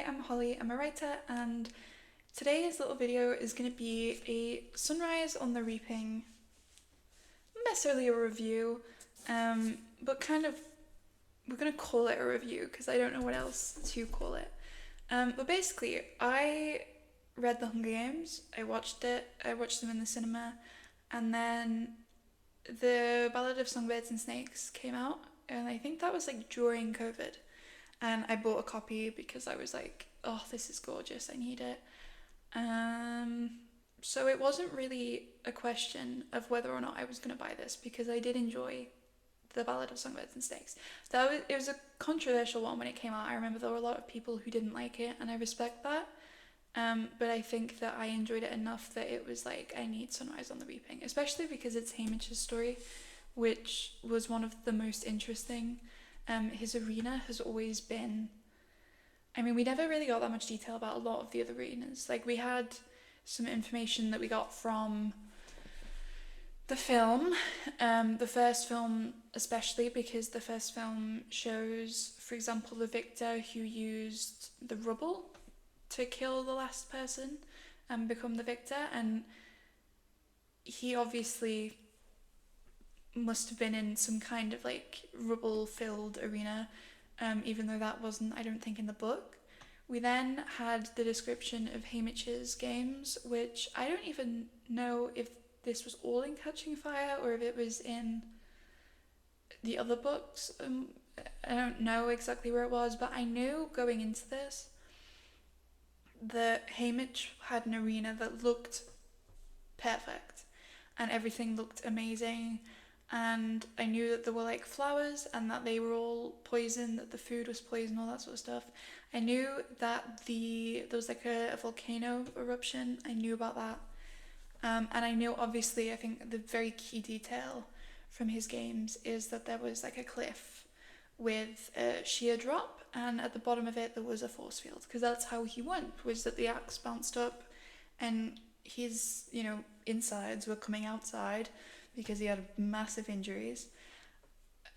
Hi, I'm Holly, I'm a writer, and today's little video is going to be a Sunrise on the Reaping, not necessarily a review, but kind of, we're going to call it a review because I don't know what else to call it. But basically, I read The Hunger Games, I watched them in the cinema, and then the Ballad of Songbirds and Snakes came out, and I think that was like during COVID. And I bought a copy because I was like, oh, this is gorgeous, I need it. Um, so it wasn't really a question of whether or not I was going to buy this because I did enjoy the Ballad of Songbirds and Snakes. It was a controversial one when it came out. I remember there were a lot of people who didn't like it, and I respect that. But I think that I enjoyed it enough that it was like I need Sunrise on the Reaping, especially because it's Haymitch's story, which was one of the most interesting. His arena has always been. I mean, we never really got that much detail about a lot of the other arenas. Like, we had some information that we got from the film, the first film especially, because the first film shows, for example, the victor who used the rubble to kill the last person and become the victor, and he obviously must have been in some kind of like rubble filled arena, even though that wasn't, I don't think, in the book. We then had the description of Haymitch's games, which I don't even know if this was all in Catching Fire or if it was in the other books. I don't know exactly where it was, but I knew going into this that Haymitch had an arena that looked perfect and everything looked amazing, and I knew that there were like flowers and that they were all poison, that the food was poison, all that sort of stuff. I knew that there was like a volcano eruption. I knew about that. And I knew, obviously, I think the very key detail from his games is that there was like a cliff with a sheer drop, and at the bottom of it there was a force field, because that's how he won, was that the axe bounced up and his, insides were coming outside because he had massive injuries,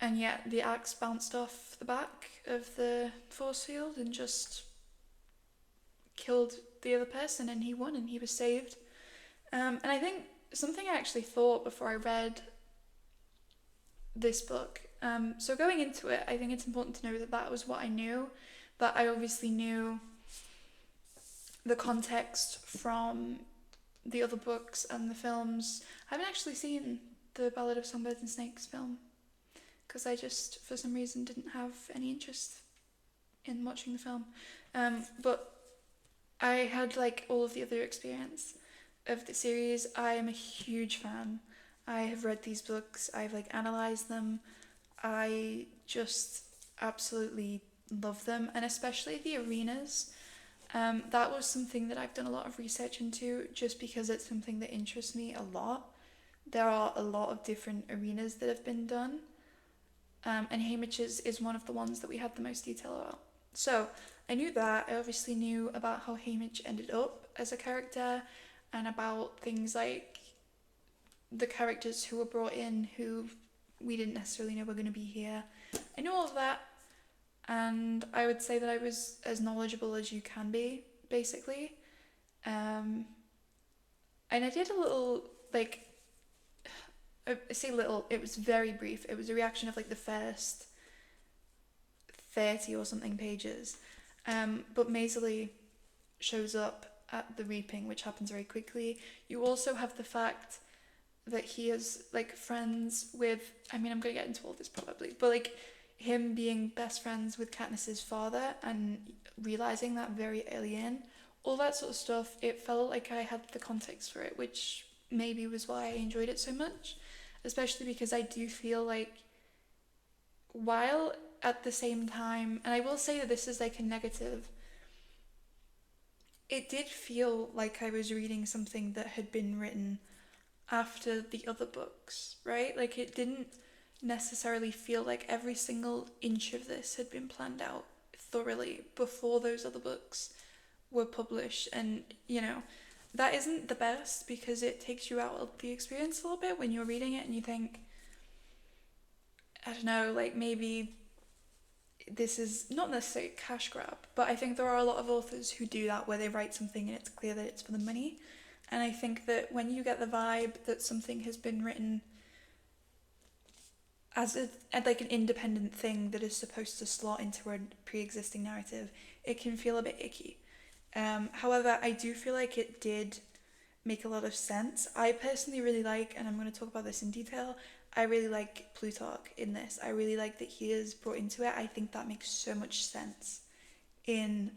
and yet the axe bounced off the back of the force field and just killed the other person, and he won and he was saved. And I think something I actually thought before I read this book. So going into it, I think it's important to know that that was what I knew, but I obviously knew the context from the other books and the films. I haven't actually seen the Ballad of Songbirds and Snakes film because I just, for some reason, didn't have any interest in watching the film. But I had like all of the other experience of the series. I am a huge fan. I have read these books. I've like analysed them. I just absolutely love them, and especially the arenas. That was something that I've done a lot of research into just because it's something that interests me a lot. There are a lot of different arenas that have been done, and Haymitch's is one of the ones that we had the most detail about. So I knew that. I obviously knew about how Haymitch ended up as a character and about things like the characters who were brought in who we didn't necessarily know were going to be here. I knew all of that, and I would say that I was as knowledgeable as you can be, basically. And I did a little, like, I say little, it was very brief. It was a reaction of like the first 30 or something pages. But Maisley shows up at the reaping, which happens very quickly. You also have the fact that he is like friends with, I mean, I'm going to get into all this probably, but like him being best friends with Katniss's father and realizing that very early in, all that sort of stuff, it felt like I had the context for it, which maybe was why I enjoyed it so much, especially because I do feel like, while at the same time, and I will say that this is like a negative, it did feel like I was reading something that had been written after the other books, right? Like, it didn't necessarily feel like every single inch of this had been planned out thoroughly before those other books were published. And, that isn't the best because it takes you out of the experience a little bit when you're reading it and you think, I don't know, like maybe this is not necessarily a cash grab, but I think there are a lot of authors who do that where they write something and it's clear that it's for the money. And I think that when you get the vibe that something has been written as like an independent thing that is supposed to slot into a pre-existing narrative, it can feel a bit icky. However, I do feel like it did make a lot of sense. I personally really like, and I'm going to talk about this in detail, I really like Plutarch in this. I really like that he is brought into it. I think that makes so much sense in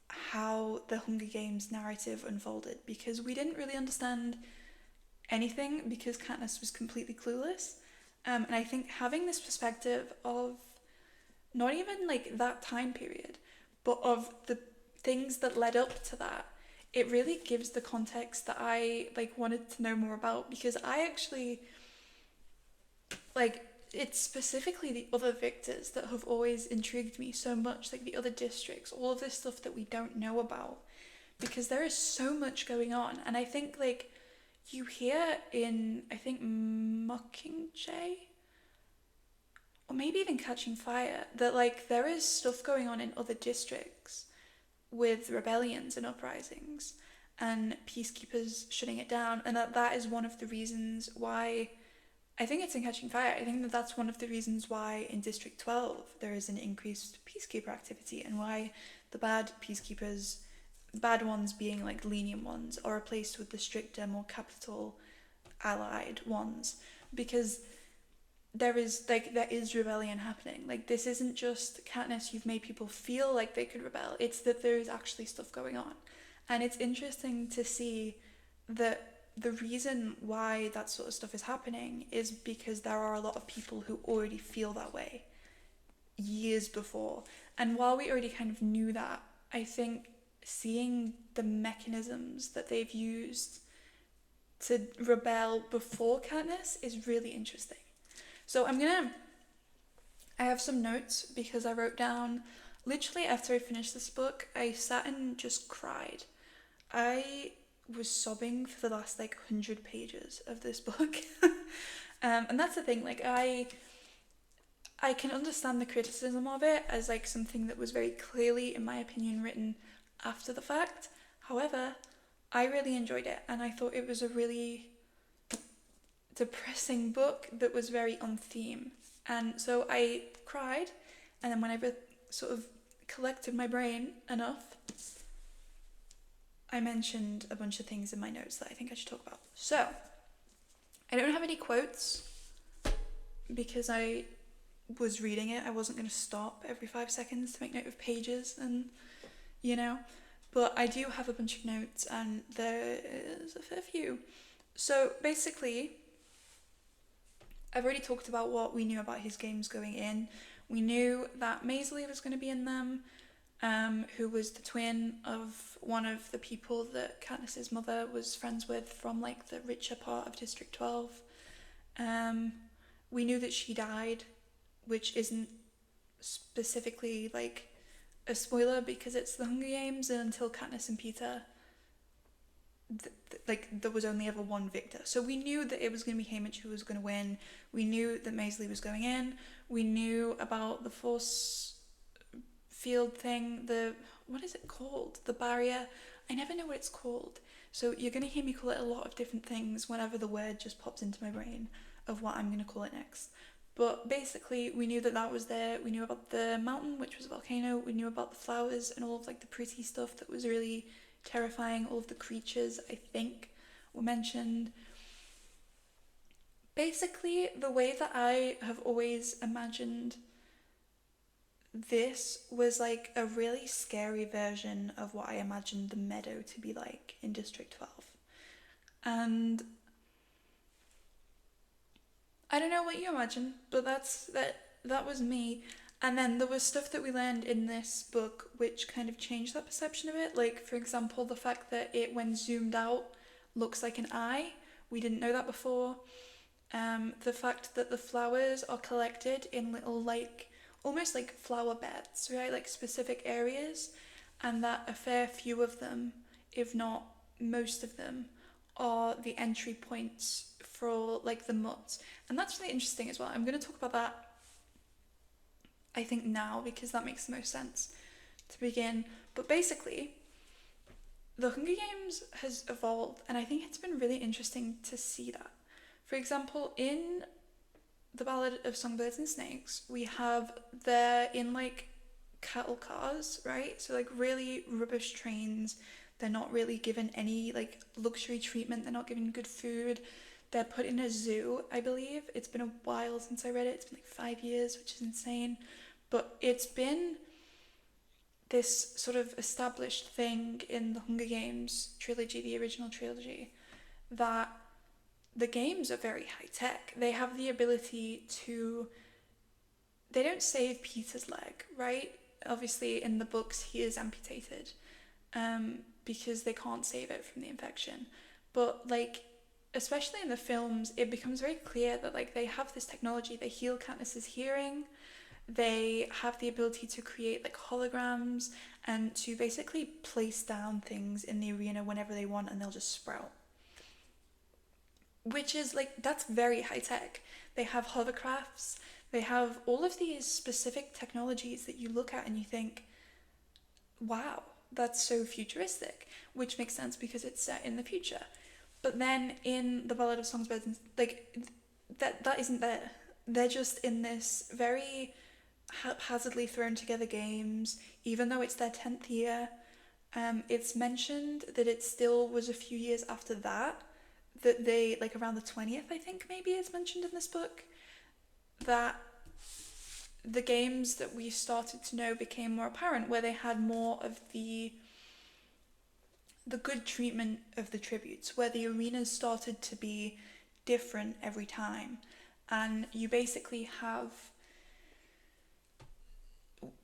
how the Hunger Games narrative unfolded, because we didn't really understand anything because Katniss was completely clueless. And I think having this perspective of not even like that time period, but of the things that led up to that, it really gives the context that I like wanted to know more about, because I actually like, it's specifically the other victors that have always intrigued me so much, like the other districts, all of this stuff that we don't know about, because there is so much going on. And I think like you hear in, I think, Mockingjay, or maybe even Catching Fire, that like there is stuff going on in other districts with rebellions and uprisings and peacekeepers shutting it down, and that is one of the reasons why, I think it's in Catching Fire, I think that that's one of the reasons why in District 12 there is an increased peacekeeper activity, and why the bad peacekeepers, bad ones being like lenient ones, are replaced with the stricter, more capital allied ones, because there is rebellion happening. Like, this isn't just Katniss, you've made people feel like they could rebel, it's that there is actually stuff going on. And it's interesting to see that the reason why that sort of stuff is happening is because there are a lot of people who already feel that way years before. And while we already kind of knew that, I think seeing the mechanisms that they've used to rebel before Katniss is really interesting. So I have some notes because I wrote down, literally after I finished this book, I sat and just cried. I was sobbing for the last like 100 pages of this book. And that's the thing, like I can understand the criticism of it as like something that was very clearly, in my opinion, written after the fact. However, I really enjoyed it, and I thought it was a really depressing book that was very on theme. And so I cried, and then when I sort of collected my brain enough, I mentioned a bunch of things in my notes that I think I should talk about. So, I don't have any quotes because I was reading it. I wasn't going to stop every 5 seconds to make note of pages and, but I do have a bunch of notes, and there is a fair few. So basically, I've already talked about what we knew about his games going in. We knew that Maisley was going to be in them, who was the twin of one of the people that Katniss's mother was friends with from like the richer part of District 12. We knew that she died, which isn't specifically like a spoiler because it's the Hunger Games, and until Katniss and Peeta, there was only ever one victor. So we knew that it was going to be Haymitch who was going to win. We knew that Maisley was going in. We knew about the force field thing, what is it called? The barrier. I never know what it's called. So you're going to hear me call it a lot of different things whenever the word just pops into my brain of what I'm going to call it next. But basically, we knew that was there. We knew about the mountain, which was a volcano. We knew about the flowers and all of like the pretty stuff that was really terrifying. All of the creatures, I think, were mentioned. Basically, the way that I have always imagined this was like a really scary version of what I imagined the meadow to be like in District 12. And I don't know what you imagine, but that was me. And then there was stuff that we learned in this book which kind of changed that perception of it. Like, for example, the fact that it, when zoomed out, looks like an eye. We didn't know that before. The fact that the flowers are collected in little like, almost like flower beds, right? Like specific areas, and that a fair few of them, if not most of them, are the entry points for like the mutts. And that's really interesting as well. I'm going to talk about that I think now, because that makes the most sense to begin. But basically, the Hunger Games has evolved, and I think it's been really interesting to see that. For example, in the Ballad of Songbirds and Snakes, we have they're in like cattle cars, right? So like really rubbish trains. They're not really given any like luxury treatment. They're not given good food. They're put in a zoo, I believe. It's been a while since I read it. It's been like 5 years, which is insane. But it's been this sort of established thing in the Hunger Games trilogy, the original trilogy, that the games are very high tech. They have the ability to. They don't save Peter's leg, right? Obviously, in the books, he is amputated because they can't save it from the infection. But, like, especially in the films, it becomes very clear that, like, they have this technology. They heal Katniss's hearing. They have the ability to create, like, holograms and to basically place down things in the arena whenever they want, and they'll just sprout. Which is, like, that's very high tech. They have hovercrafts. They have all of these specific technologies that you look at and you think, wow, that's so futuristic, which makes sense because it's set in the future. But then in the Ballad of Songbirds, like that isn't there. They're just in this very haphazardly thrown together games, even though it's their 10th year. It's mentioned that it still was a few years after that they, like around the 20th, I think maybe it's mentioned in this book, that the games that we started to know became more apparent, where they had more of the good treatment of the tributes, where the arenas started to be different every time, and you basically have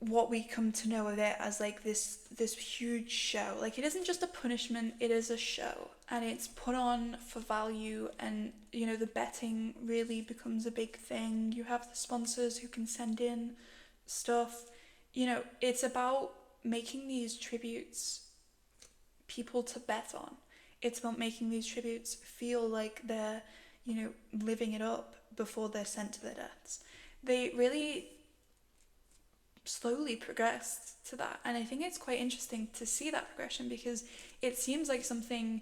what we come to know of it as like this huge show. Like, it isn't just a punishment, it is a show, and it's put on for value, and you know, the betting really becomes a big thing. You have the sponsors who can send in stuff. You know, it's about making these tributes people to bet on. It's about making these tributes feel like they're, you know, living it up before they're sent to their deaths. They really slowly progressed to that, and I think it's quite interesting to see that progression, because it seems like something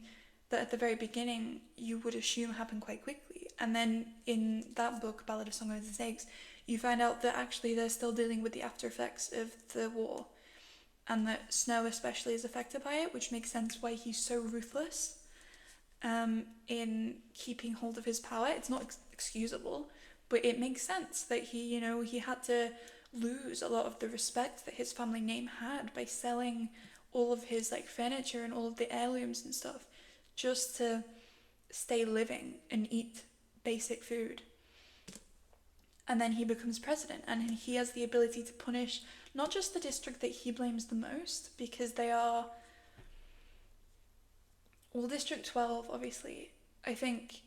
that at the very beginning you would assume happened quite quickly, and then in that book, Ballad of Songbirds and Snakes, you find out that actually they're still dealing with the after effects of the war, and that Snow especially is affected by it, which makes sense why he's so ruthless in keeping hold of his power. It's not excusable, but it makes sense that he had to lose a lot of the respect that his family name had by selling all of his like furniture and all of the heirlooms and stuff just to stay living and eat basic food. And then he becomes president, and he has the ability to punish not just the district that he blames the most, because they are all District 12, obviously. I think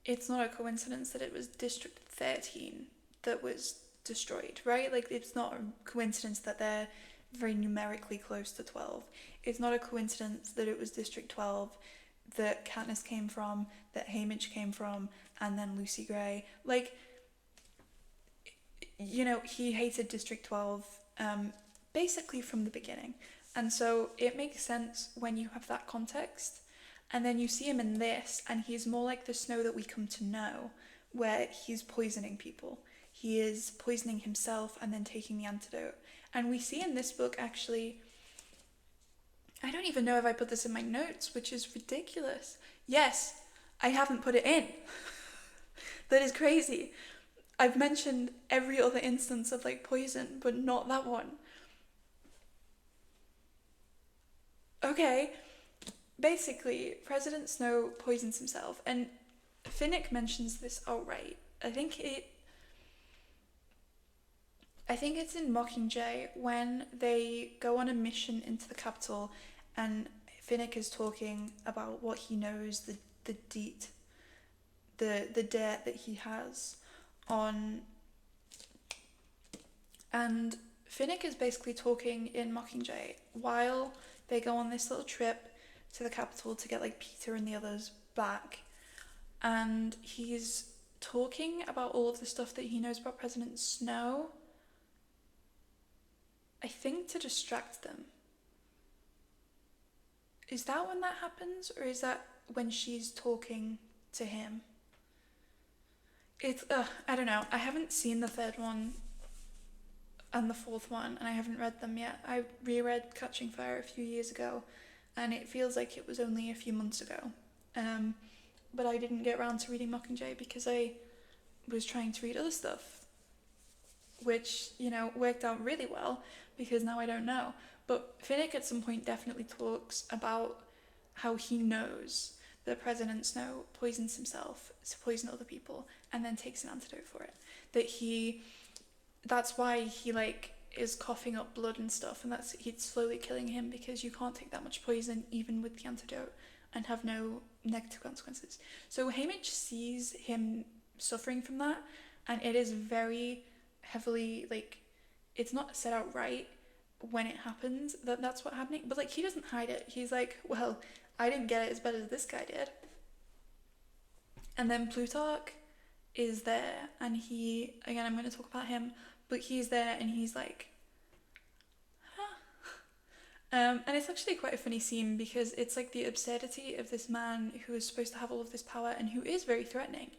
it's not a coincidence that it was District 13 that was destroyed, right? Like, it's not a coincidence that they're very numerically close to 12. It's not a coincidence that it was District 12 that Katniss came from, that Haymitch came from, and then Lucy Gray. Like, you know, he hated District 12 basically from the beginning. And so it makes sense when you have that context. And then you see him in this, and he's more like the Snow that we come to know, where he's poisoning people. He is poisoning himself and then taking the antidote. And we see in this book, actually, I don't even know if I put this in my notes, which is ridiculous. Yes, I haven't put it in. That is crazy. I've mentioned every other instance of like poison, but not that one. Okay, basically, President Snow poisons himself, and Finnick mentions this outright. I think it's in Mockingjay when they go on a mission into the capital, and Finnick is talking about what he knows, the deet, the debt that he has on, and Finnick is basically talking in Mockingjay while they go on this little trip to the capital to get like Peter and the others back, and he's talking about all of the stuff that he knows about President Snow. I think to distract them. Is that when that happens, or is that when she's talking to him? It's, I don't know. I haven't seen the third one and the fourth one, and I haven't read them yet. I reread Catching Fire a few years ago, and it feels like it was only a few months ago. But I didn't get around to reading Mockingjay because I was trying to read other stuff, which, worked out really well because now I don't know. But Finnick at some point definitely talks about how he knows that President Snow poisons himself to poison other people and then takes an antidote for it. That's why he is coughing up blood and stuff, and that's he's slowly killing him because you can't take that much poison even with the antidote and have no negative consequences. So Haymitch sees him suffering from that, and it is very heavily it's not set out right when it happens that that's what's happening, but he doesn't hide it. He's like, well, I didn't get it as bad as this guy did. And then Plutarch is there, and he, again, I'm going to talk about him, but he's there and he's like, huh. And it's actually quite a funny scene because it's the absurdity of this man who is supposed to have all of this power and who is very threatening,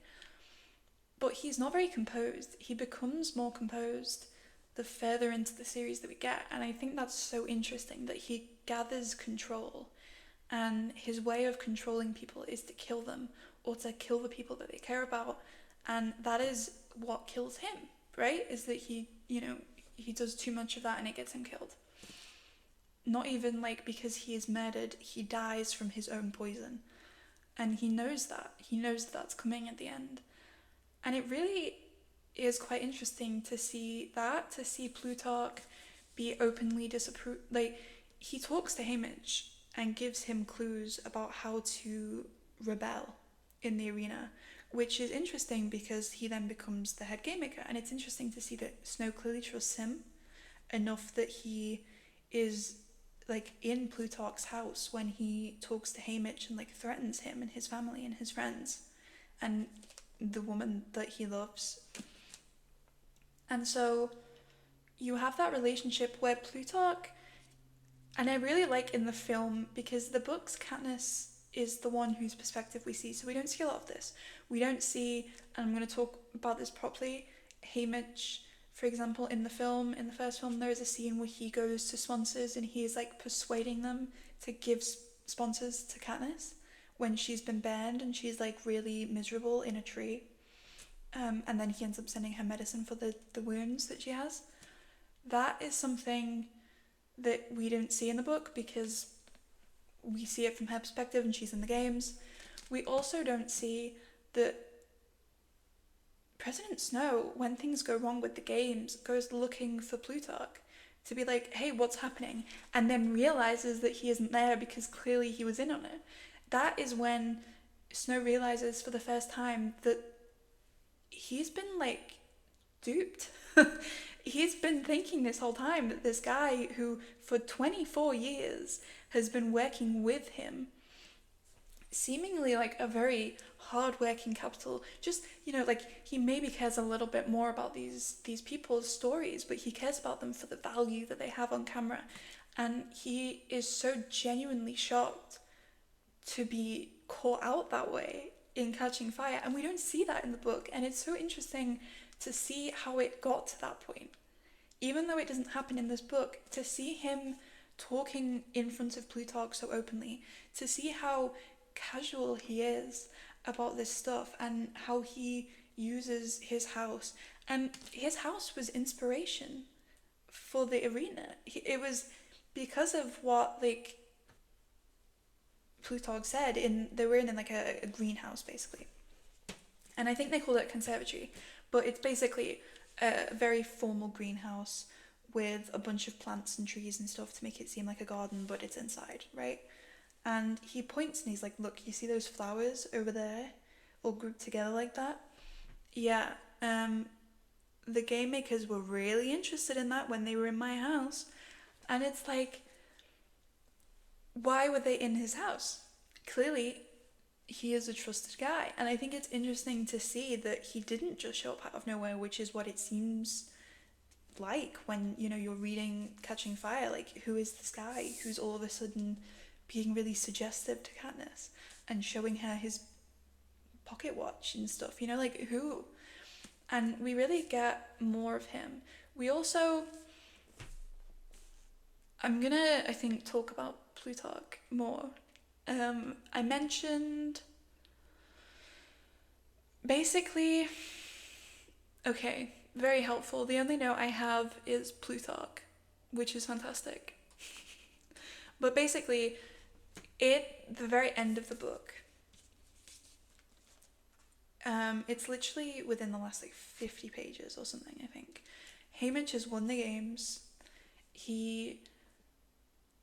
but he's not very composed. He becomes more composed the further into the series that we get, and I think that's so interesting that he gathers control, and his way of controlling people is to kill them or to kill the people that they care about, and that is what kills him, right? Is that he does too much of that and it gets him killed. Not even because he is murdered, he dies from his own poison, and he knows that. He knows that that's coming at the end, and it really is quite interesting to see Plutarch be openly disapproved. He talks to Haymitch and gives him clues about how to rebel in the arena, which is interesting because he then becomes the head game maker, and it's interesting to see that Snow clearly trusts him enough that he is in Plutarch's house when he talks to Haymitch and threatens him and his family and his friends and the woman that he loves. And so you have that relationship where Plutarch, and I really like in the film, because the books, Katniss is the one whose perspective we see, so we don't see a lot of this. We don't see, and I'm going to talk about this properly, Haymitch, for example, in the first film, there is a scene where he goes to sponsors and he is persuading them to give sponsors to Katniss when she's been burned and she's really miserable in a tree. And then he ends up sending her medicine for the wounds that she has. That is something that we don't see in the book because we see it from her perspective and she's in the games. We also don't see that President Snow, when things go wrong with the games, goes looking for Plutarch to be hey, what's happening? And then realizes that he isn't there because clearly he was in on it. That is when Snow realizes for the first time that he's been duped. He's been thinking this whole time that this guy who for 24 years has been working with him, seemingly a very hard-working capital, just he maybe cares a little bit more about these people's stories, but he cares about them for the value that they have on camera, and he is so genuinely shocked to be caught out that way in Catching Fire, and we don't see that in the book, and it's so interesting to see how it got to that point. Even though it doesn't happen in this book, to see him talking in front of Plutarch so openly, to see how casual he is about this stuff and how he uses his house, and his house was inspiration for the arena. It was because of what Plutarch said. They were in a greenhouse basically, and I think they called it a conservatory, but it's basically a very formal greenhouse with a bunch of plants and trees and stuff to make it seem like a garden, but it's inside, right? And he points and he's like, look, you see those flowers over there all grouped together like that? Yeah, the game makers were really interested in that when they were in my house. And it's why were they in his house? Clearly, he is a trusted guy. And I think it's interesting to see that he didn't just show up out of nowhere, which is what it seems like when, you know, you're reading Catching Fire. Like, who is this guy who's all of a sudden being really suggestive to Katniss and showing her his pocket watch and stuff, you know, like who? And we really get more of him. We also, I'm gonna, I think, talk about Plutarch more. I mentioned basically, okay, very helpful. The only note I have is Plutarch, which is fantastic. But basically, at the very end of the book, it's literally within the last like 50 pages or something, I think. Haymitch has won the games. He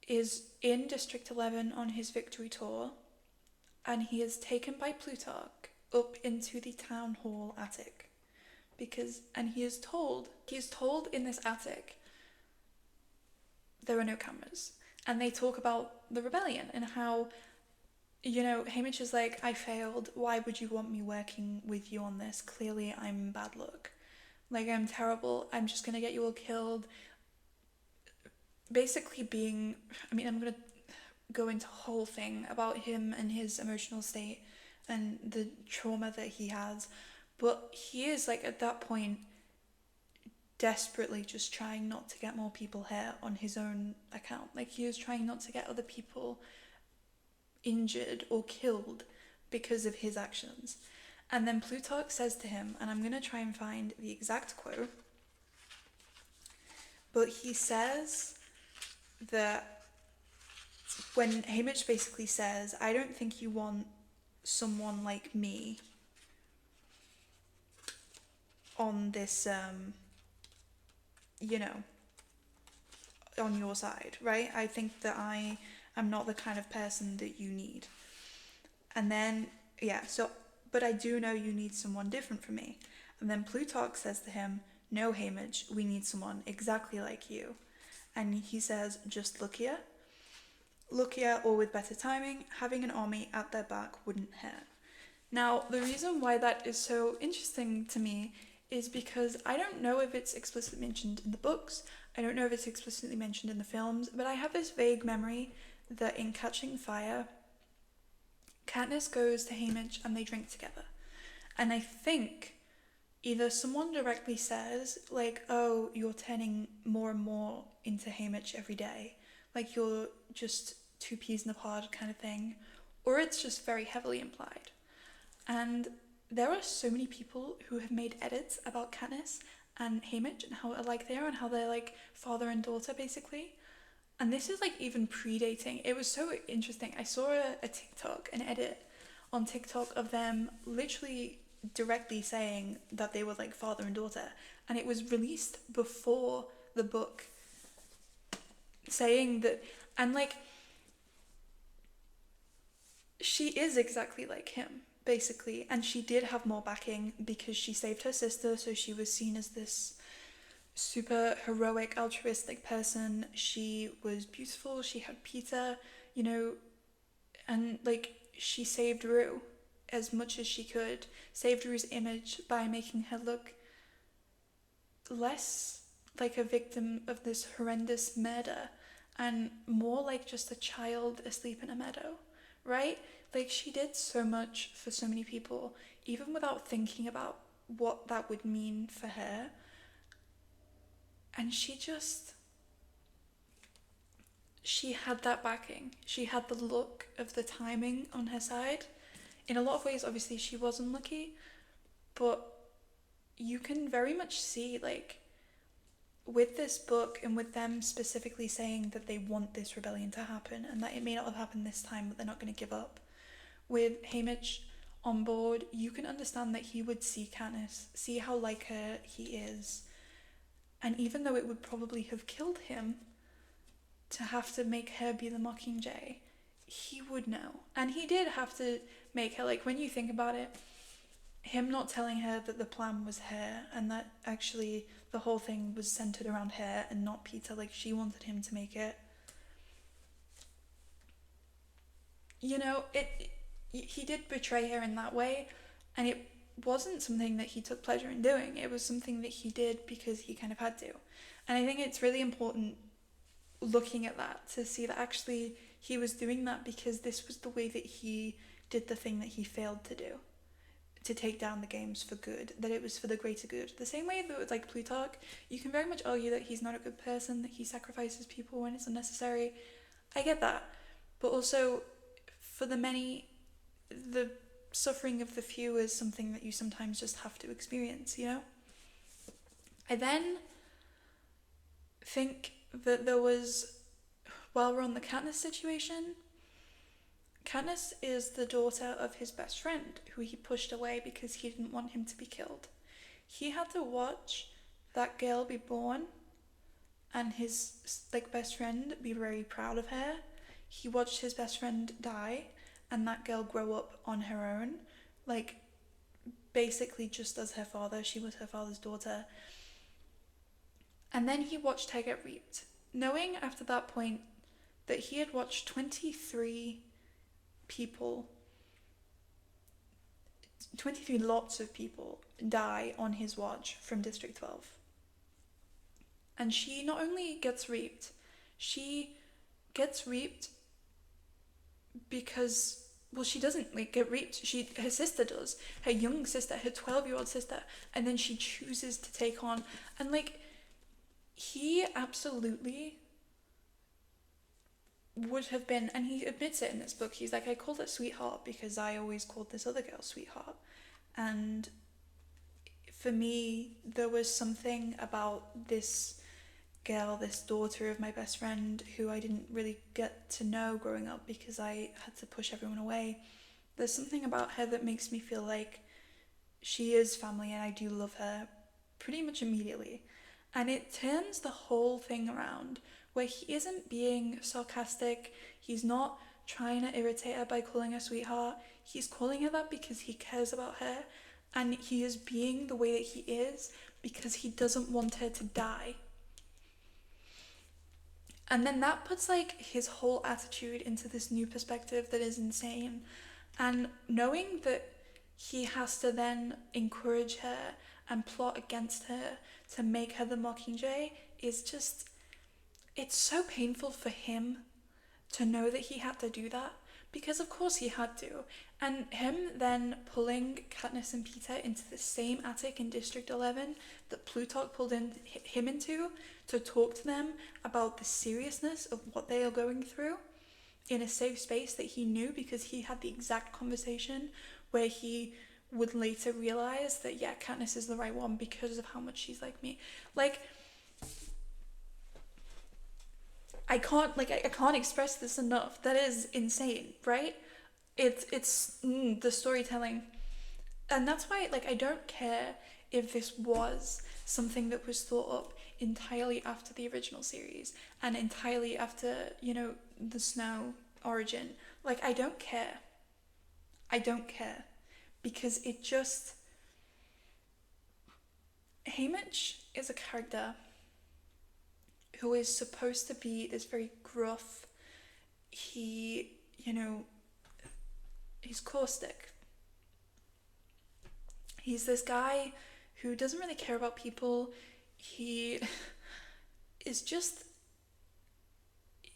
is in District 11 on his victory tour, and he is taken by Plutarch up into the town hall attic and he is told in this attic there are no cameras, and they talk about the rebellion and how, you know, Haymitch is like, I failed, why would you want me working with you on this? Clearly I'm bad luck, like I'm terrible, I'm just gonna get you all killed. Basically being, I mean, I'm gonna go into a whole thing about him and his emotional state and the trauma that he has, but he is like at that point desperately just trying not to get more people hurt on his own account. Like, he is trying not to get other people injured or killed because of his actions. And then Plutarch says to him, and I'm going to try and find the exact quote, but he says that when Haymitch basically says, I don't think you want someone like me on this, you know, on your side, right? I think that I am not the kind of person that you need. And then, yeah, so, but I do know you need someone different from me. And then Plutarch says to him, no, Haymitch, we need someone exactly like you. And he says, just luckier, or with better timing, having an army at their back wouldn't hurt. Now, the reason why that is so interesting to me is because I don't know if it's explicitly mentioned in the books, I don't know if it's explicitly mentioned in the films, but I have this vague memory that in Catching Fire, Katniss goes to Haymitch and they drink together. And I think either someone directly says, like, oh, you're turning more and more into Haymitch every day, like you're just two peas in a pod kind of thing, or it's just very heavily implied. And there are so many people who have made edits about Katniss and Haymitch and how alike they are and how they're like father and daughter basically. And this is like even predating. It was so interesting. I saw a TikTok, an edit on TikTok of them literally directly saying that they were like father and daughter, and it was released before the book, saying that, and like she is exactly like him basically, and she did have more backing because she saved her sister, so she was seen as this super heroic altruistic person. She was beautiful, she had Peter, you know, and like she saved Rue as much as she could, saved Rue's image by making her look less like a victim of this horrendous murder and more like just a child asleep in a meadow, right? Like, she did so much for so many people, even without thinking about what that would mean for her. And she had that backing. She had the luck of the timing on her side. In a lot of ways, obviously, she was unlucky, but you can very much see, like, with this book and with them specifically saying that they want this rebellion to happen and that it may not have happened this time, but they're not going to give up. With Haymitch on board, you can understand that he would see Katniss, see how like her he is, and even though it would probably have killed him to have to make her be the Mockingjay, he would know. And he did have to make her, like, when you think about it, him not telling her that the plan was her and that actually the whole thing was centered around her and not Peter, like she wanted him to make it, you know, he did betray her in that way, and it wasn't something that he took pleasure in doing. It was something that he did because he kind of had to. And I think it's really important looking at that to see that actually he was doing that because this was the way that he did the thing that he failed to do, to take down the games for good, that it was for the greater good. The same way that with like Plutarch, you can very much argue that he's not a good person, that he sacrifices people when it's unnecessary. I get that. But also, for the many, the suffering of the few is something that you sometimes just have to experience, you know? I then think that there was, while we're on the Katniss situation, Katniss is the daughter of his best friend, who he pushed away because he didn't want him to be killed. He had to watch that girl be born and his like best friend be very proud of her. He watched his best friend die and that girl grow up on her own, like basically just as her father. She was her father's daughter. And then he watched her get reaped, knowing after that point that he had watched 23 lots of people die on his watch from District 12. And she not only gets reaped, she gets reaped because, well, she doesn't like get reaped. Her sister does, her young sister, her 12-year-old sister, and then she chooses to take on, and like, he absolutely would have been, and he admits it in this book, he's like, I called it Sweetheart because I always called this other girl Sweetheart. And for me, there was something about this girl, this daughter of my best friend, who I didn't really get to know growing up because I had to push everyone away. There's something about her that makes me feel like she is family and I do love her pretty much immediately. And it turns the whole thing around where he isn't being sarcastic, he's not trying to irritate her by calling her sweetheart, he's calling her that because he cares about her, and he is being the way that he is because he doesn't want her to die. And then that puts like his whole attitude into this new perspective that is insane. And knowing that he has to then encourage her and plot against her to make her the Mockingjay is just, it's so painful for him to know that he had to do that, because of course he had to. And him then pulling Katniss and Peter into the same attic in District 11 that Plutarch pulled him into to talk to them about the seriousness of what they are going through in a safe space that he knew, because he had the exact conversation where he would later realize that, yeah, Katniss is the right one because of how much she's like me. Like, I can't express this enough. That is insane, right? It's the storytelling. And that's why, like, I don't care if this was something that was thought up entirely after the original series and entirely after, you know, the Snow origin. Like, I don't care. I don't care. Because it just... Haymitch is a character who is supposed to be this very gruff, he's caustic. He's this guy who doesn't really care about people. He is just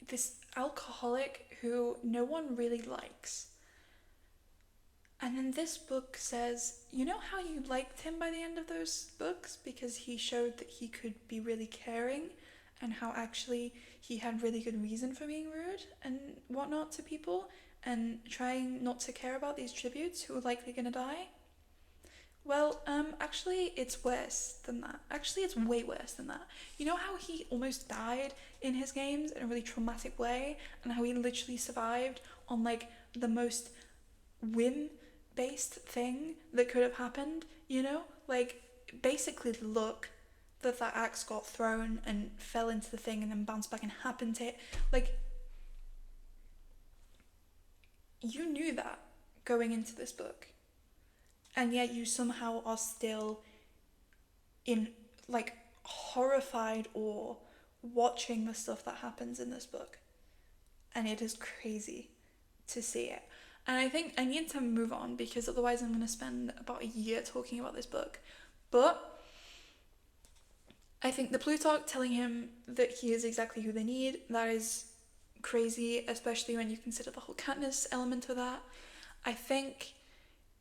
this alcoholic who no one really likes. And then this book says, you know how you liked him by the end of those books? Because he showed that he could be really caring, and how actually he had really good reason for being rude and whatnot to people, and trying not to care about these tributes who are likely gonna die. Well, actually it's worse than that. Actually, it's way worse than that. You know how he almost died in his games in a really traumatic way, and how he literally survived on like the most whim-based thing that could have happened, you know? Like, basically the luck that axe got thrown and fell into the thing and then bounced back and happened to it. Like, you knew that going into this book, and yet you somehow are still in like horrified awe watching the stuff that happens in this book, and it is crazy to see it. And I think I need to move on because otherwise I'm going to spend about a year talking about this book. But I think the Plutarch telling him that he is exactly who they need, that is crazy, especially when you consider the whole Katniss element of that. I think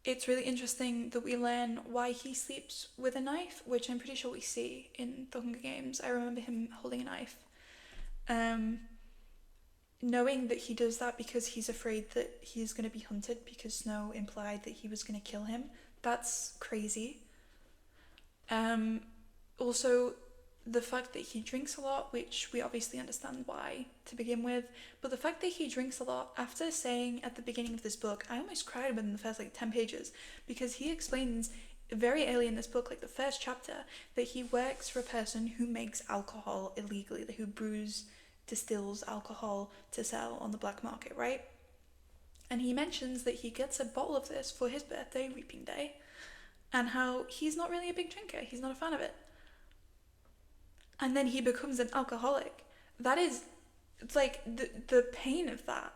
it's really interesting that we learn why he sleeps with a knife, which I'm pretty sure we see in The Hunger Games. I remember him holding a knife. Knowing that he does that because he's afraid that he's going to be hunted because Snow implied that he was going to kill him. That's crazy. Also, the fact that he drinks a lot, which we obviously understand why to begin with, but the fact that he drinks a lot, after saying at the beginning of this book, I almost cried within the first 10 pages, because he explains very early in this book, the first chapter, that he works for a person who makes alcohol illegally, who distills alcohol to sell on the black market, right? And he mentions that he gets a bottle of this for his birthday, Reaping Day, and how he's not really a big drinker, he's not a fan of it. And then he becomes an alcoholic. That is, it's the pain of that,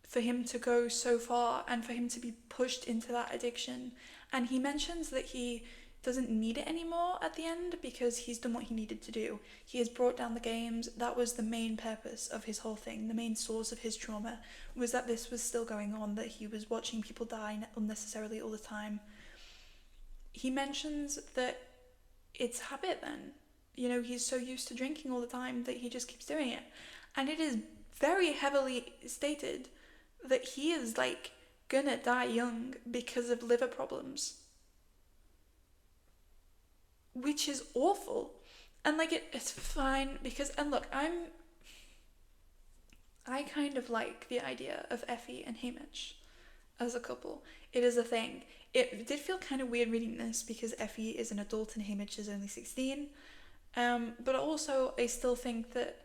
for him to go so far and for him to be pushed into that addiction. And he mentions that he doesn't need it anymore at the end because he's done what he needed to do. He has brought down the games. That was the main purpose of his whole thing. The main source of his trauma was that this was still going on, that he was watching people die unnecessarily all the time. He mentions that it's habit then. He's so used to drinking all the time that he just keeps doing it. And it is very heavily stated that he is gonna die young because of liver problems. Which is awful. And it's fine because, and look, I kind of like the idea of Effie and Haymitch as a couple. It is a thing. It did feel kind of weird reading this because Effie is an adult and Haymitch is only 16. But also I still think that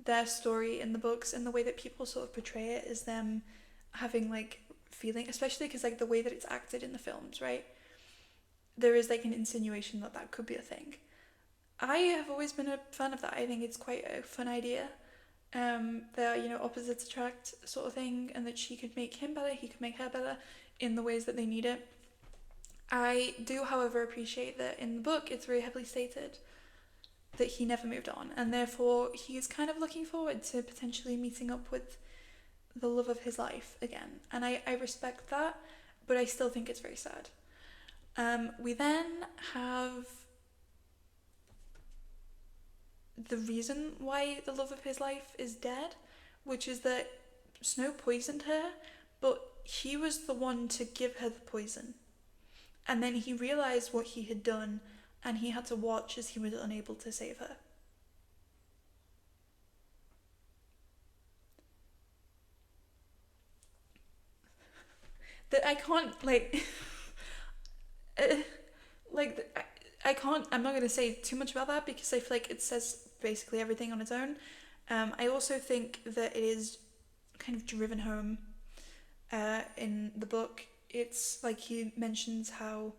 their story in the books and the way that people sort of portray it is them having feeling, especially because the way that it's acted in the films, right? There is an insinuation that could be a thing. I have always been a fan of that. I think it's quite a fun idea. They're, opposites attract sort of thing, and that she could make him better, he could make her better in the ways that they need it. I do, however, appreciate that in the book it's very heavily stated that he never moved on, and therefore he's kind of looking forward to potentially meeting up with the love of his life again. And I respect that, but I still think it's very sad. We then have the reason why the love of his life is dead, which is that Snow poisoned her, but he was the one to give her the poison. And then he realized what he had done, and he had to watch as he was unable to save her. That I can't, I can't, I'm not going to say too much about that because I feel it says basically everything on its own. I also think that it is kind of driven home in the book. It's he mentions how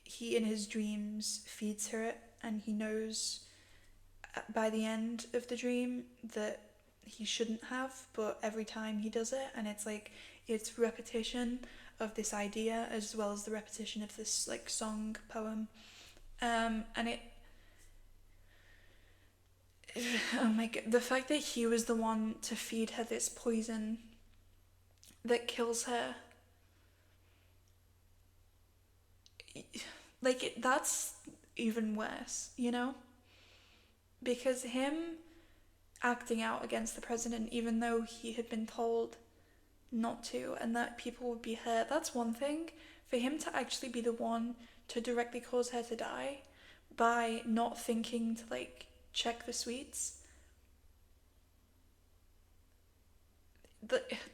he in his dreams feeds her it, and he knows by the end of the dream that he shouldn't have, but every time he does it, and it's repetition of this idea as well as the repetition of this song poem, and it oh my god, the fact that he was the one to feed her this poison that kills her, that's even worse, because him acting out against the president even though he had been told not to and that people would be hurt, that's one thing. For him to actually be the one to directly cause her to die by not thinking to check the sweets,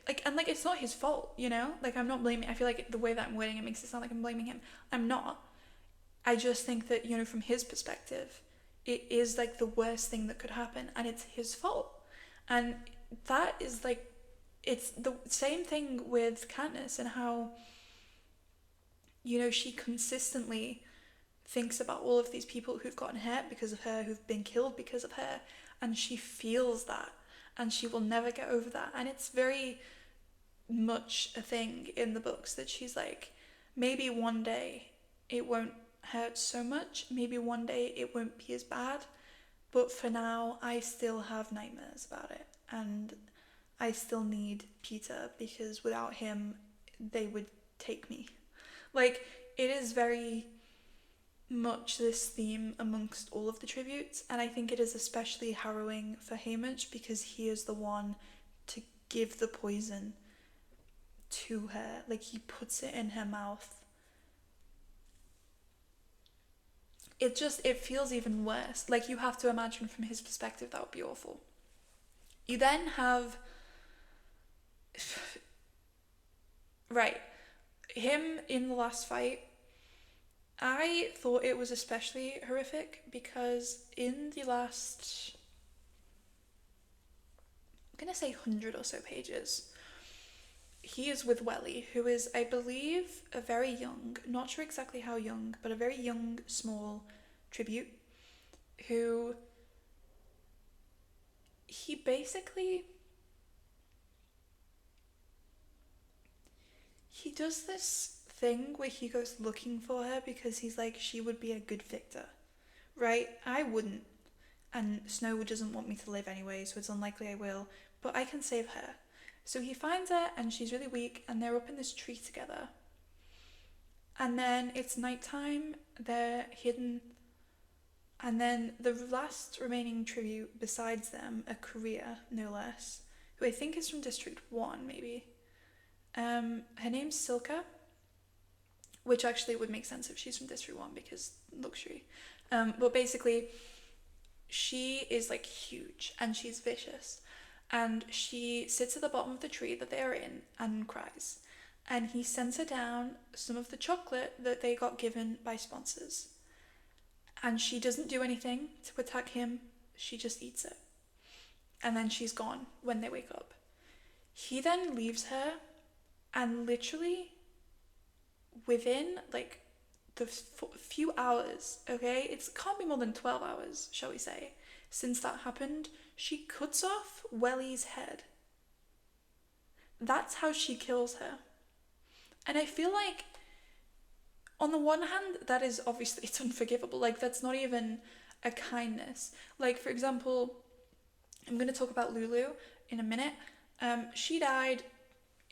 it's not his fault, I'm not blaming, I feel the way that I'm wording it makes it sound like I'm blaming him. I'm not. I just think that, from his perspective, it is the worst thing that could happen, and it's his fault. And that is it's the same thing with Katniss and how, she consistently thinks about all of these people who've gotten hurt because of her, who've been killed because of her, and she feels that, and she will never get over that. And it's very much a thing in the books that she's like, maybe one day it won't hurt so much, maybe one day it won't be as bad, but for now I still have nightmares about it, and I still need Peter because without him they would take me. Like, it is very much this theme amongst all of the tributes, and I think it is especially harrowing for Haymitch because he is the one to give the poison to her. Like, he puts it in her mouth. It feels even worse. Like, you have to imagine from his perspective that would be awful. You then have right, him in the last fight. I thought it was especially horrific because in the last, I'm gonna say 100 or so pages, he is with Welly, who is, I believe, a very young, not sure exactly how young, but a very young, small tribute, who he basically, he does this thing where he goes looking for her because he's like, she would be a good victor, right? I wouldn't, and Snow doesn't want me to live anyway, so it's unlikely I will, but I can save her. So he finds her, and she's really weak, and they're up in this tree together. And then it's nighttime, they're hidden, and then the last remaining tribute besides them, a Korea, no less, who I think is from District 1, maybe. Her name's Silka, which actually would make sense if she's from District 1 because luxury. But basically, she is like huge and she's vicious. And she sits at the bottom of the tree that they are in and cries. And he sends her down some of the chocolate that they got given by sponsors. And she doesn't do anything to attack him, she just eats it. And then she's gone when they wake up. He then leaves her, and literally within like the few hours, okay, it can't be more than 12 hours, shall we say, since that happened, she cuts off Welly's head. That's how she kills her. And I feel like, on the one hand, that is obviously, it's unforgivable. Like, that's not even a kindness. Like, for example, I'm going to talk about Lulu in a minute. She died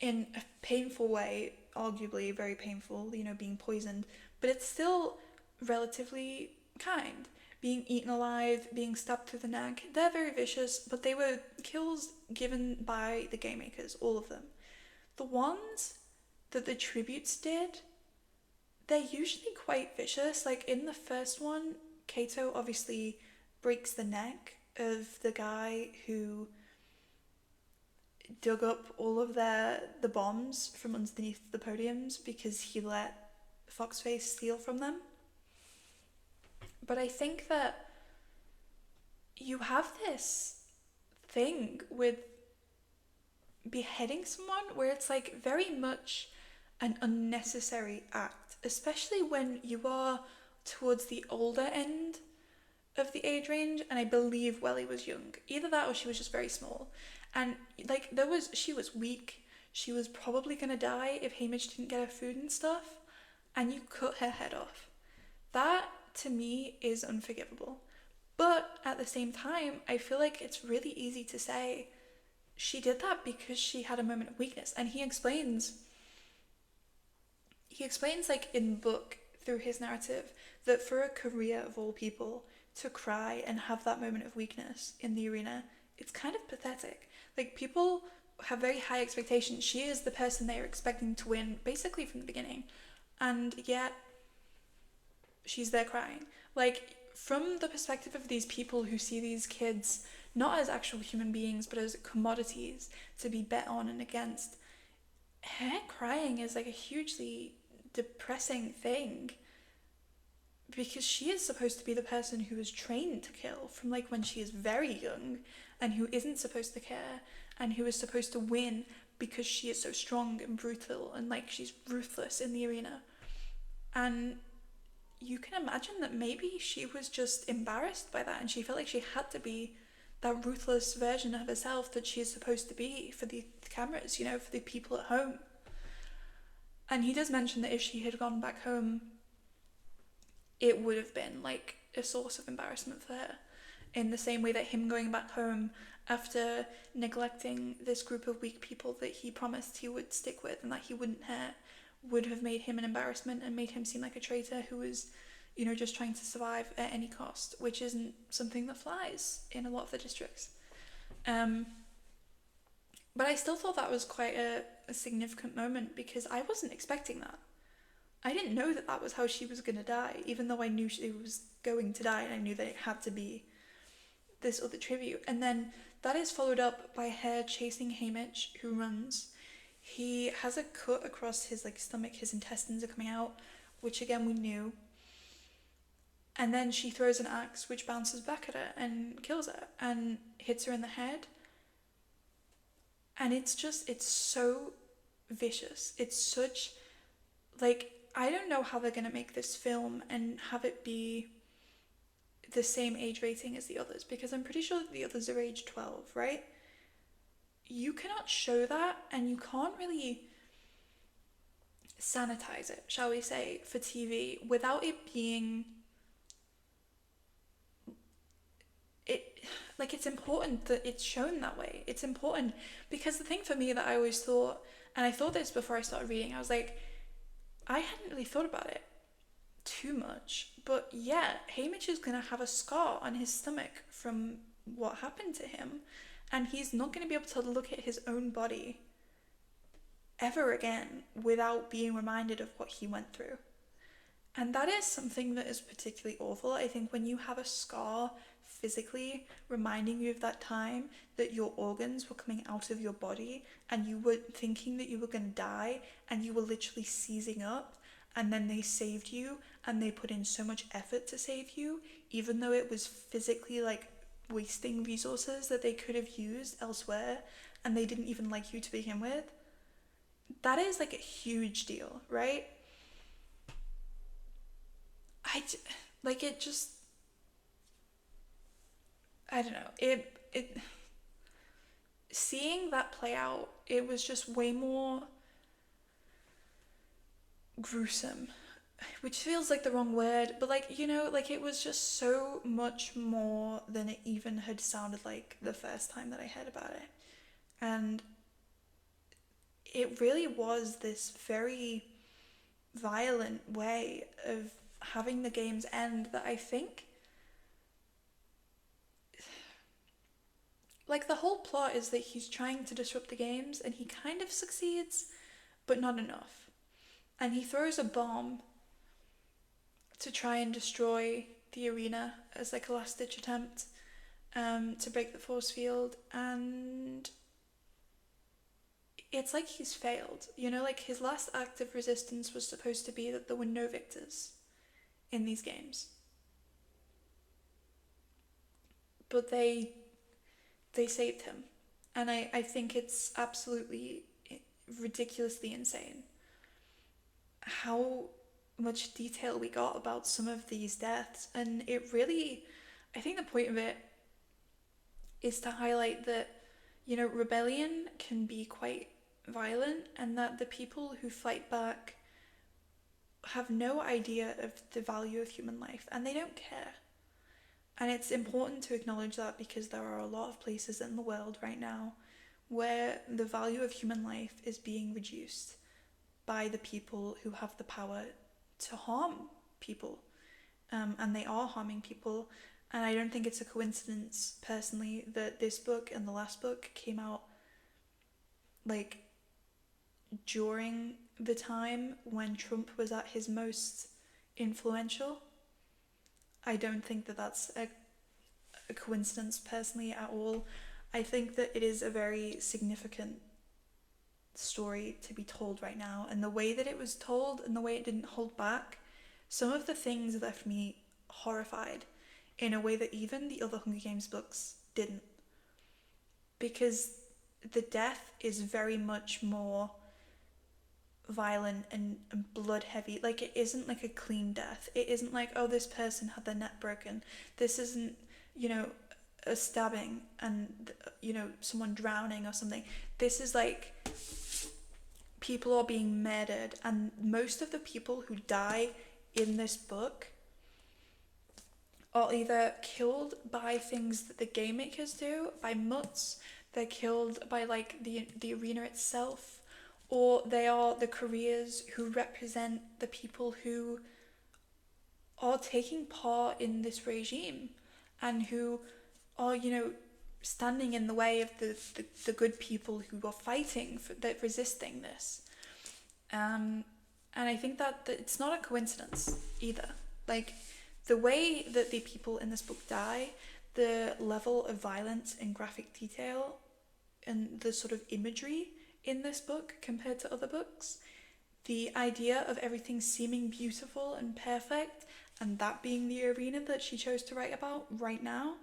in a painful way, arguably very painful, being poisoned, but it's still relatively kind. Being eaten alive, being stabbed through the neck, they're very vicious, but they were kills given by the game makers, all of them. The ones that the tributes did, they're usually quite vicious. Like in the first one, Kato obviously breaks the neck of the guy who dug up all of the bombs from underneath the podiums because he let Foxface steal from them. But I think that you have this thing with beheading someone where it's like very much an unnecessary act, especially when you are towards the older end of the age range, and I believe Welly was young. Either that or she was just very small. And like she was weak. She was probably gonna die if Haymitch didn't get her food and stuff, and you cut her head off. That to me is unforgivable. But at the same time, I feel like it's really easy to say she did that because she had a moment of weakness. And he explains like in book through his narrative that for a Korea of all people to cry and have that moment of weakness in the arena, it's kind of pathetic. Like, people have very high expectations. She is the person they are expecting to win basically from the beginning, and yet she's there crying. Like, from the perspective of these people who see these kids not as actual human beings but as commodities to be bet on and against, her crying is like a hugely depressing thing because she is supposed to be the person who is trained to kill from like when she is very young, and who isn't supposed to care, and who is supposed to win because she is so strong and brutal and like she's ruthless in the arena. And you can imagine that maybe she was just embarrassed by that and she felt like she had to be that ruthless version of herself that she is supposed to be for the cameras, you know, for the people at home. And he does mention that if she had gone back home, it would have been like a source of embarrassment for her, in the same way that him going back home after neglecting this group of weak people that he promised he would stick with and that he wouldn't hurt would have made him an embarrassment and made him seem like a traitor who was, you know, just trying to survive at any cost, which isn't something that flies in a lot of the districts. But I still thought that was quite a significant moment because I wasn't expecting that. I didn't know that that was how she was going to die, even though I knew she was going to die and I knew that it had to be this other tribute. And then that is followed up by her chasing Haymitch, who runs. He has a cut across his like stomach, his intestines are coming out, which again we knew. And then she throws an axe which bounces back at her and kills her and hits her in the head. And it's so vicious. It's such, like, I don't know how they're going to make this film and have it be the same age rating as the others, because I'm pretty sure that the others are age 12, right? You cannot show that, and you can't really sanitize it, shall we say, for TV without it being... it's important that it's shown that way. It's important because the thing for me that I always thought, and I thought this before I started reading, I was like, I hadn't really thought about it too much, but yeah, Haymitch is going to have a scar on his stomach from what happened to him, and he's not going to be able to look at his own body ever again without being reminded of what he went through. And that is something that is particularly awful. I think when you have a scar physically reminding you of that time that your organs were coming out of your body and you were thinking that you were going to die and you were literally seizing up, and then they saved you and they put in so much effort to save you, even though it was physically like wasting resources that they could have used elsewhere and they didn't even like you to begin with. That is like a huge deal, right? I don't know, it seeing that play out, it was just way more gruesome, which feels like the wrong word, but like, you know, like it was just so much more than it even had sounded like the first time that I heard about it. And it really was this very violent way of having the games end that I think, like, the whole plot is that he's trying to disrupt the games and he kind of succeeds, but not enough. And he throws a bomb to try and destroy the arena as like a last ditch attempt to break the force field, and it's like he's failed. You know, like his last act of resistance was supposed to be that there were no victors in these games. But they saved him. And I think it's absolutely ridiculously insane how much detail we got about some of these deaths. And it really, I think the point of it is to highlight that, you know, rebellion can be quite violent, and that the people who fight back have no idea of the value of human life and they don't care. And it's important to acknowledge that, because there are a lot of places in the world right now where the value of human life is being reduced by the people who have the power to harm people. And they are harming people. And I don't think it's a coincidence, personally, that this book and the last book came out like during the time when Trump was at his most influential. I don't think that that's a coincidence, personally, at all. I think that it is a very significant story to be told right now, and the way that it was told and the way it didn't hold back, some of the things left me horrified in a way that even the other Hunger Games books didn't, because the death is very much more violent and blood heavy. Like, it isn't like a clean death. It isn't like, oh, this person had their neck broken. This isn't, you know, a stabbing and, someone drowning or something. This is like people are being murdered, and most of the people who die in this book are either killed by things that the game makers do, by mutts, they're killed by like the arena itself, or they are the careers who represent the people who are taking part in this regime and who are, standing in the way of the good people who are fighting for that, resisting this. And I think that it's not a coincidence either. Like, the way that the people in this book die, the level of violence and graphic detail and the sort of imagery in this book compared to other books, the idea of everything seeming beautiful and perfect, and that being the arena that she chose to write about right now,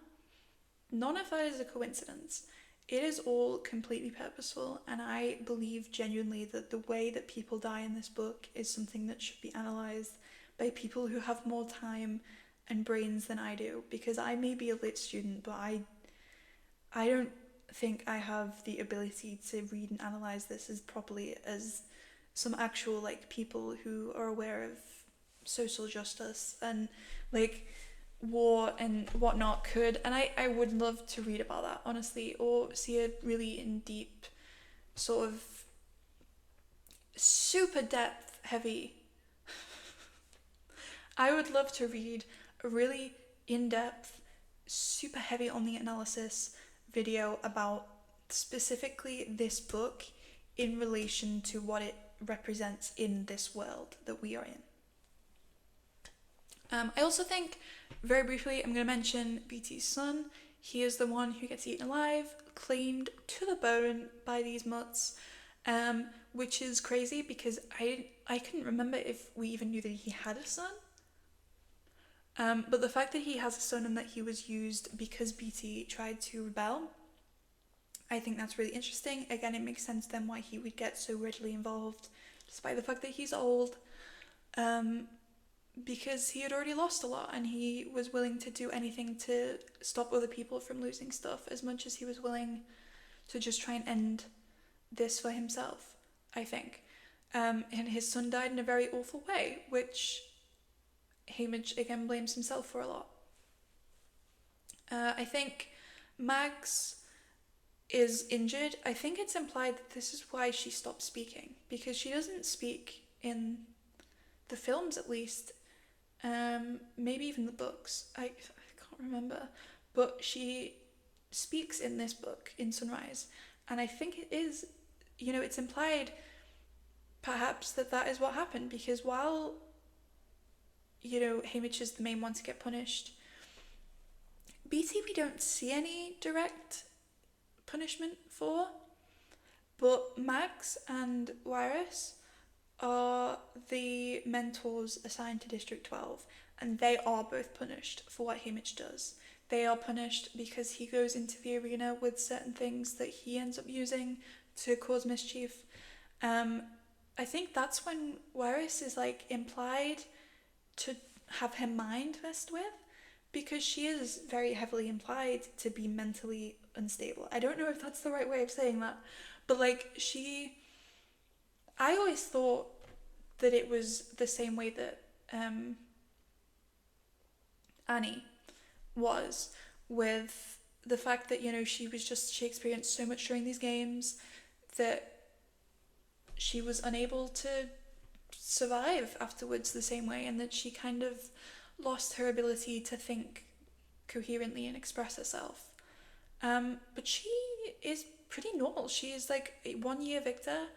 none of that is a coincidence. It is all completely purposeful, and I believe genuinely that the way that people die in this book is something that should be analysed by people who have more time and brains than I do, because I may be a lit student, but I don't think I have the ability to read and analyse this as properly as some actual like people who are aware of social justice and like war and whatnot could. And I would love to read about that, honestly, or see a really in deep sort of super depth heavy I would love to read a really in-depth, super heavy on the analysis video about specifically this book in relation to what it represents in this world that we are in. I also think, very briefly, I'm going to mention BT's son. He is the one who gets eaten alive, claimed to the bone by these mutts, which is crazy because I couldn't remember if we even knew that he had a son. But the fact that he has a son and that he was used because BT tried to rebel, I think that's really interesting. Again, it makes sense then why he would get so readily involved, despite the fact that he's old, because he had already lost a lot and he was willing to do anything to stop other people from losing stuff as much as he was willing to just try and end this for himself, I think. And his son died in a very awful way, which Haymitch again blames himself for a lot. I think Mags is injured. I think it's implied that this is why she stopped speaking, because she doesn't speak in the films, at least, maybe even the books. I can't remember, but she speaks in this book, in Sunrise, and I think it is, it's implied perhaps that is what happened, because while Haymitch is the main one to get punished, BT we don't see any direct punishment for, but Mags and Wirus are the mentors assigned to District 12, and they are both punished for what Haymitch does. They are punished because he goes into the arena with certain things that he ends up using to cause mischief. I think that's when Wirus is like implied to have her mind messed with, because she is very heavily implied to be mentally unstable. I don't know if that's the right way of saying that, but like I always thought that it was the same way that Annie was, with the fact that she experienced so much during these games that she was unable to survive afterwards the same way, and that she kind of lost her ability to think coherently and express herself. But she is pretty normal. She is like a 1 year victor,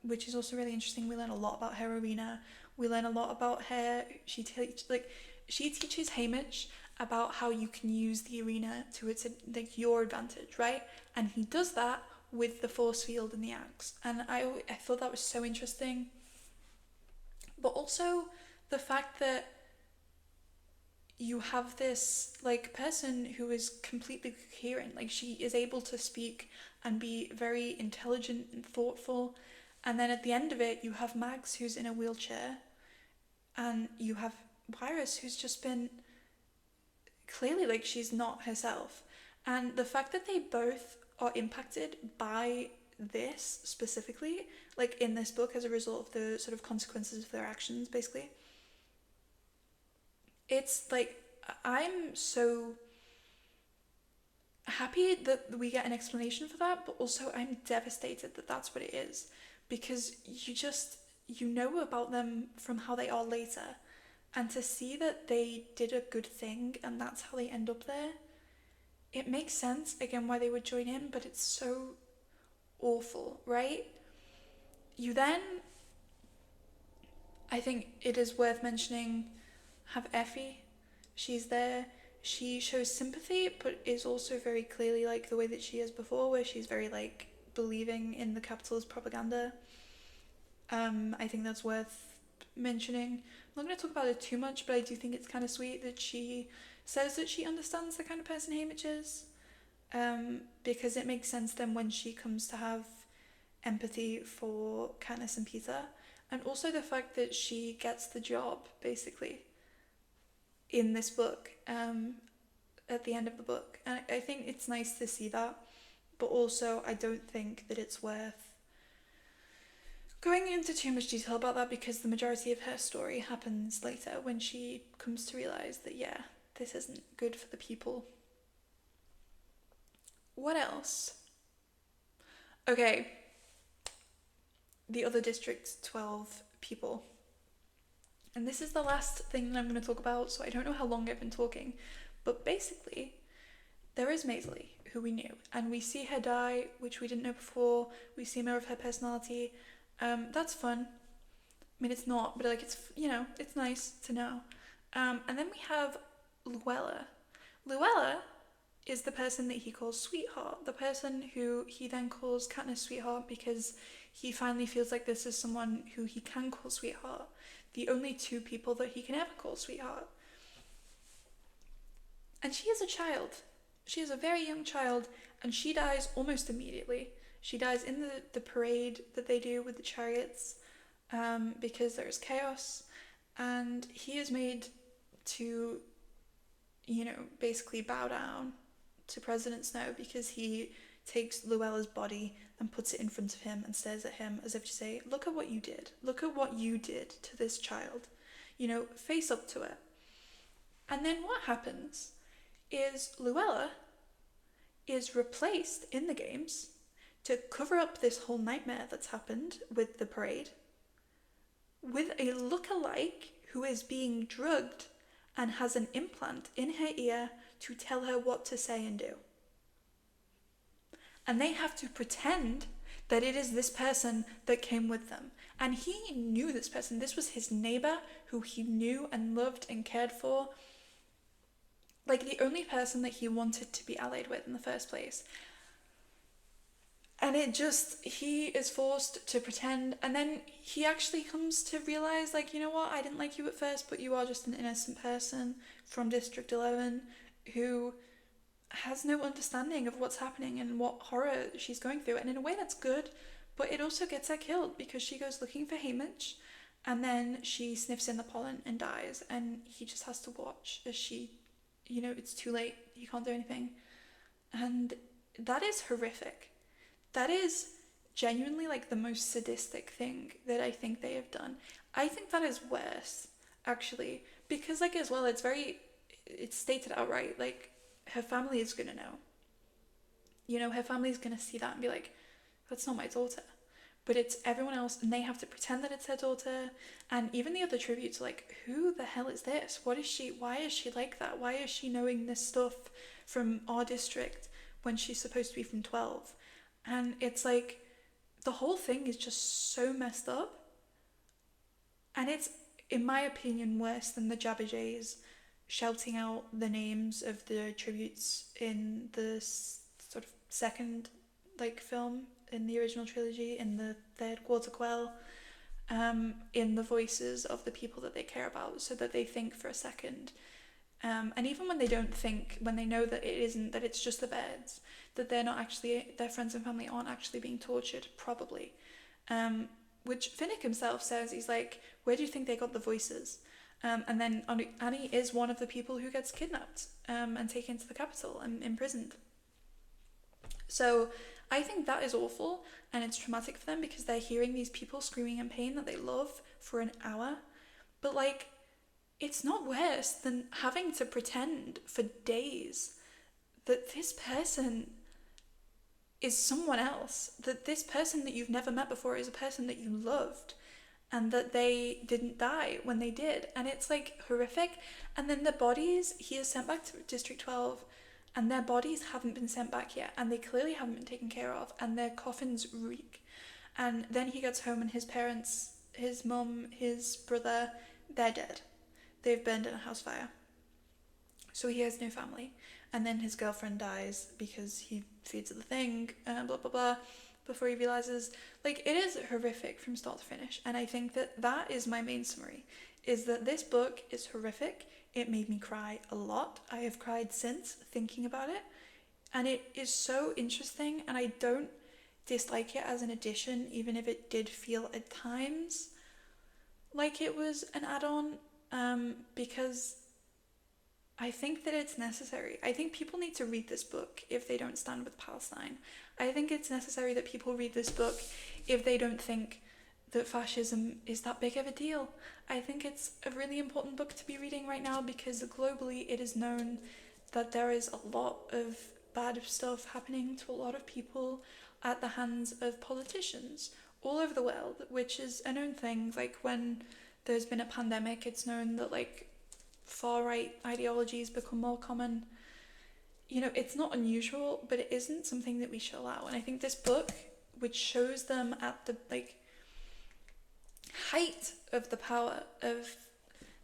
which is also really interesting. We learn a lot about her arena. We learn a lot about her. She teaches Haymitch about how you can use the arena to its your advantage, right? And he does that with the force field and the axe. And I thought that was so interesting. But also the fact that you have this person who is completely coherent, she is able to speak and be very intelligent and thoughtful, and then at the end of it you have Mags who's in a wheelchair, and you have Wirus who's just been clearly like she's not herself. And the fact that they both are impacted by this specifically, like in this book as a result of the sort of consequences of their actions, basically. It's like, I'm so happy that we get an explanation for that, but also I'm devastated that that's what it is, because you know about them from how they are later, and to see that they did a good thing and that's how they end up there, it makes sense again why they would join in, but it's so awful, right? You then, I think it is worth mentioning, have Effie. She's there. She shows sympathy, but is also very clearly like the way that she is before, where she's very like believing in the capitalist propaganda. I think that's worth mentioning. I'm not going to talk about it too much, but I do think it's kind of sweet that she says that she understands the kind of person Haymitch is, because it makes sense then when she comes to have empathy for Katniss and Peter, and also the fact that she gets the job basically in this book, at the end of the book, and I think it's nice to see that, but also I don't think that it's worth going into too much detail about that, because the majority of her story happens later when she comes to realize that, yeah, this isn't good for the people. What else? Okay, the other District 12 people. And this is the last thing that I'm going to talk about, so I don't know how long I've been talking, but basically, there is Maisie, who we knew, and we see her die, which we didn't know before. We see more of her personality. That's fun. I mean, it's not, but like, it's, you know, it's nice to know. And then we have Luella. Luella is the person that he calls sweetheart, the person who he then calls Katniss sweetheart, because he finally feels like this is someone who he can call sweetheart. The only two people that he can ever call sweetheart. And she is a child. She is a very young child, and she dies almost immediately. She dies in the parade that they do with the chariots, because there is chaos, and he is made to, you know, basically bow down to President Snow, because he takes Luella's body and puts it in front of him and stares at him as if to say, look at what you did. Look at what you did to this child. You know, face up to it. And then what happens is Luella is replaced in the games to cover up this whole nightmare that's happened with the parade with a look-alike who is being drugged and has an implant in her ear to tell her what to say and do. And they have to pretend that it is this person that came with them. And he knew this person. This was his neighbor who he knew and loved and cared for. Like the only person that he wanted to be allied with in the first place. And he is forced to pretend, and then he actually comes to realize, like, you know what, I didn't like you at first, but you are just an innocent person from District 11 who has no understanding of what's happening and what horror she's going through. And in a way that's good, but it also gets her killed, because she goes looking for Haymitch, and then she sniffs in the pollen and dies, and he just has to watch as she, you know, it's too late, he can't do anything. And that is horrific. That is genuinely like the most sadistic thing that I think they have done. I think that is worse, actually, because like as well, it's stated outright, like her family is gonna know. You know, her family is gonna see that and be like, that's not my daughter. But it's everyone else, and they have to pretend that it's her daughter. And even the other tributes, like, who the hell is this? What is she? Why is she like that? Why is she knowing this stuff from our district when she's supposed to be from 12? And it's like, the whole thing is just so messed up. And it's, in my opinion, worse than the Jabberjays shouting out the names of the tributes in the sort of second, like, film in the original trilogy, in the third Quarter Quell, in the voices of the people that they care about, so that they think for a second. And even when they don't think, when they know that it isn't, that it's just the beds, that they're not actually, their friends and family aren't actually being tortured, probably. Which Finnick himself says, he's like, where do you think they got the voices? And then Annie is one of the people who gets kidnapped and taken to the capital and imprisoned. So I think that is awful, and it's traumatic for them because they're hearing these people screaming in pain that they love for an hour. But like, it's not worse than having to pretend for days that this person is someone else, that this person that you've never met before is a person that you loved, and that they didn't die when they did. And it's like horrific. And then the bodies, he is sent back to District 12, and their bodies haven't been sent back yet, and they clearly haven't been taken care of, and their coffins reek. And then he gets home and his parents, his mum, his brother, they're dead. They've burned in a house fire. So he has no family. And then his girlfriend dies because he feeds the thing, blah, blah, blah, before he realizes, like, it is horrific from start to finish. And I think that that is my main summary, is that this book is horrific. It made me cry a lot. I have cried since thinking about it. And it is so interesting, and I don't dislike it as an addition, even if it did feel at times like it was an add-on, because I think that it's necessary. I think people need to read this book if they don't stand with Palestine. I think it's necessary that people read this book if they don't think that fascism is that big of a deal. I think it's a really important book to be reading right now because globally it is known that there is a lot of bad stuff happening to a lot of people at the hands of politicians all over the world, which is a known thing. Like when there's been a pandemic, it's known that like far-right ideologies become more common. You know, it's not unusual, but it isn't something that we should allow. And I think this book, which shows them at the like height of the power of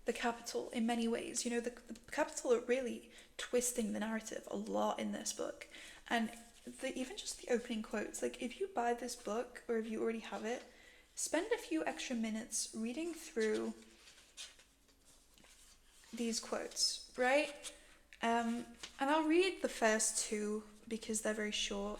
the capital in many ways, you know, the capital are really twisting the narrative a lot in this book. And even just the opening quotes, like if you buy this book or if you already have it, spend a few extra minutes reading through these quotes, right? And I'll read the first two because they're very short.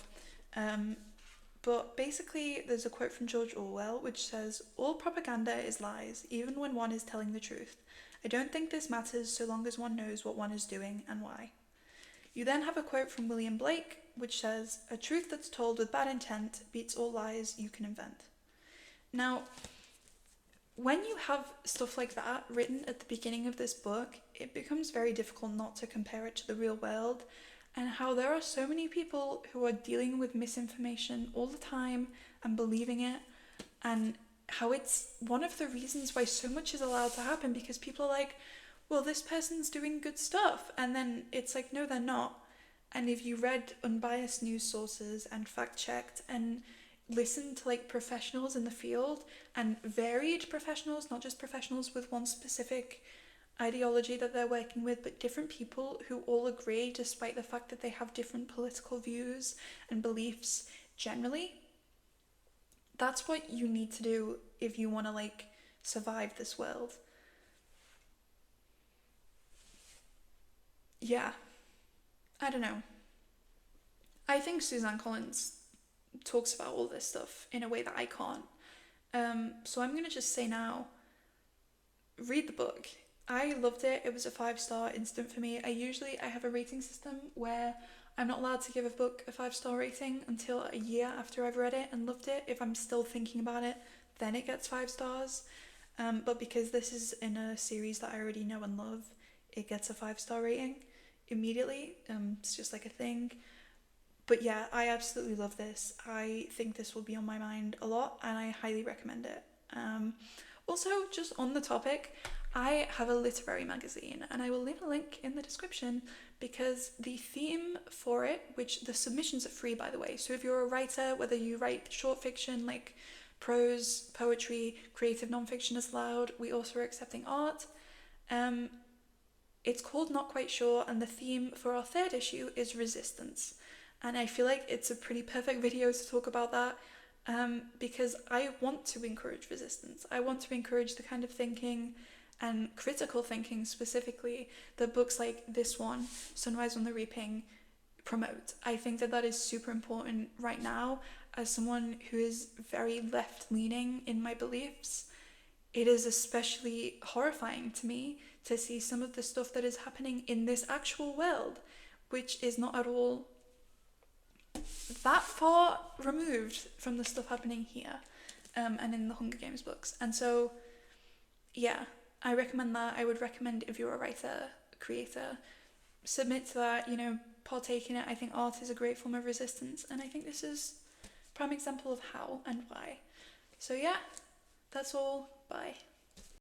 But basically, there's a quote from George Orwell which says, "All propaganda is lies, even when one is telling the truth. I don't think this matters so long as one knows what one is doing and why." You then have a quote from William Blake which says, "A truth that's told with bad intent beats all lies you can invent." Now, when you have stuff like that written at the beginning of this book, it becomes very difficult not to compare it to the real world, and how there are so many people who are dealing with misinformation all the time and believing it, and how it's one of the reasons why so much is allowed to happen, because people are like, well, this person's doing good stuff, and then it's like, no, they're not. And if you read unbiased news sources and fact-checked and listened to like professionals in the field, and varied professionals, not just professionals with one specific ideology that they're working with, but different people who all agree despite the fact that they have different political views and beliefs generally, that's what you need to do if you want to like survive this world. Yeah, I don't know. I think Suzanne Collins talks about all this stuff in a way that I can't. So I'm going to just say now, read the book. I loved it. It was a 5-star instant for me. I have a rating system where I'm not allowed to give a book a 5-star rating until a year after I've read it and loved it. If I'm still thinking about it, then it gets 5 stars. But because this is in a series that I already know and love, it gets a 5-star rating immediately. It's just like a thing. But yeah, I absolutely love this. I think this will be on my mind a lot, and I highly recommend it. Also, just on the topic, I have a literary magazine, and I will leave a link in the description, because the theme for it, which the submissions are free, by the way. So if you're a writer, whether you write short fiction like prose, poetry, creative nonfiction is allowed. We also are accepting art. It's called Not Quite Sure, and the theme for our 3rd issue is resistance. And I feel like it's a pretty perfect video to talk about that, because I want to encourage resistance. I want to encourage the kind of thinking and critical thinking specifically that books like this one, Sunrise on the Reaping, promote. I think that that is super important right now as someone who is very left-leaning in my beliefs. it is especially horrifying to me to see some of the stuff that is happening in this actual world, which is not at all that far removed from the stuff happening here, and in the Hunger Games books. And so, yeah, I recommend that. I would recommend, if you're a writer, creator, submit to that, you know, partake in it. I think art is a great form of resistance, and I think this is a prime example of how and why. So yeah, that's all. Bye.